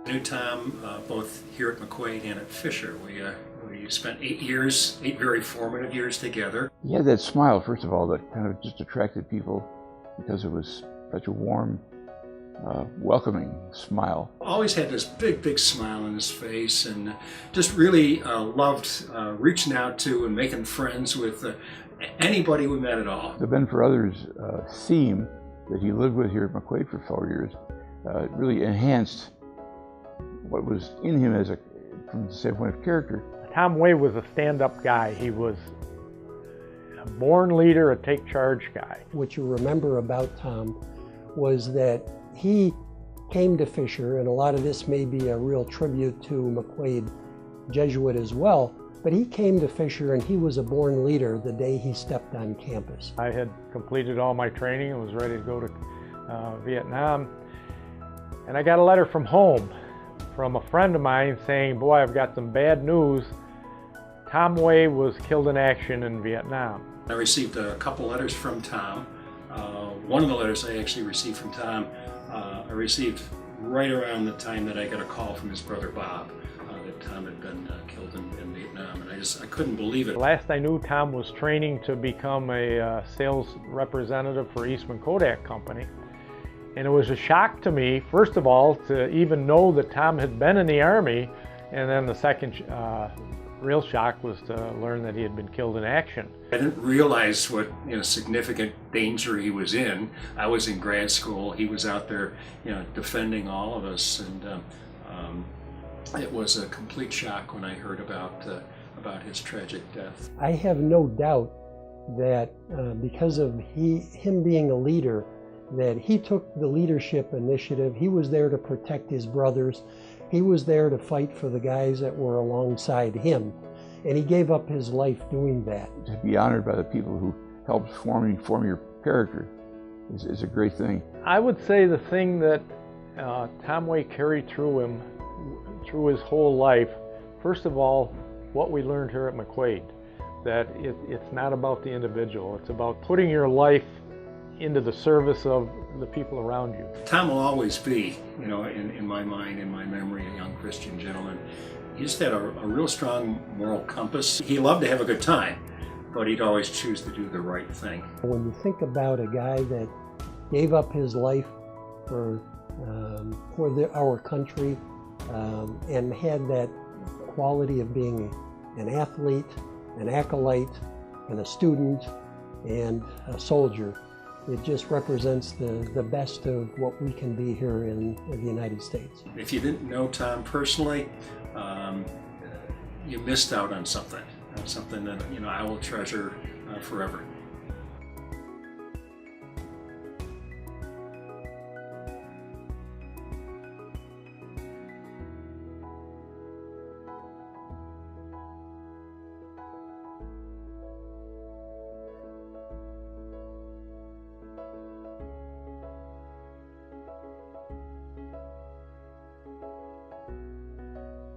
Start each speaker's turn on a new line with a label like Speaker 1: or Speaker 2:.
Speaker 1: I knew Tom both here at McQuaid and at Fisher. We spent 8 years, 8 very formative years together.
Speaker 2: He had that smile, first of all, that kind of just attracted people because it was such a warm, welcoming smile.
Speaker 1: Always had this big smile on his face, and just really loved reaching out to and making friends with anybody we met at all.
Speaker 2: The Ben for Others theme that he lived with here at McQuaid for 4 years really enhanced what was in him from the standpoint of character.
Speaker 3: Tom Way was a stand-up guy. He was a born leader, a take-charge guy.
Speaker 4: What you remember about Tom was that he came to Fisher, and a lot of this may be a real tribute to McQuaid Jesuit as well, but he came to Fisher and he was a born leader the day he stepped on campus.
Speaker 3: I had completed all my training and was ready to go to Vietnam, and I got a letter from home from a friend of mine saying, boy, I've got some bad news. Tom Way was killed in action in Vietnam.
Speaker 1: I received a couple letters from Tom. One of the letters I actually received from Tom, I received right around the time that I got a call from his brother Bob, that Tom had been killed in Vietnam, and I couldn't believe it.
Speaker 3: Last I knew, Tom was training to become a sales representative for Eastman Kodak Company. And it was a shock to me, first of all, to even know that Tom had been in the Army, and then the second real shock was to learn that he had been killed in action.
Speaker 1: I didn't realize what significant danger he was in. I was in grad school. He was out there, defending all of us, and it was a complete shock when I heard about his tragic death.
Speaker 4: I have no doubt that because of him being a leader, that he took the leadership initiative. He was there to protect his brothers. He was there to fight for the guys that were alongside him. And he gave up his life doing that.
Speaker 2: To be honored by the people who helped form your character is a great thing.
Speaker 3: I would say the thing that Tom Way carried through him, through his whole life, first of all, what we learned here at McQuaid, that it's not about the individual. It's about putting your life into the service of the people around you.
Speaker 1: Tom will always be, in my mind, in my memory, a young Christian gentleman. He just had a real strong moral compass. He loved to have a good time, but he'd always choose to do the right thing.
Speaker 4: When you think about a guy that gave up his life for our country and had that quality of being an athlete, an acolyte, and a student, and a soldier, it just represents the best of what we can be here in the United States.
Speaker 1: If you didn't know Tom personally, you missed out on something that I will treasure forever.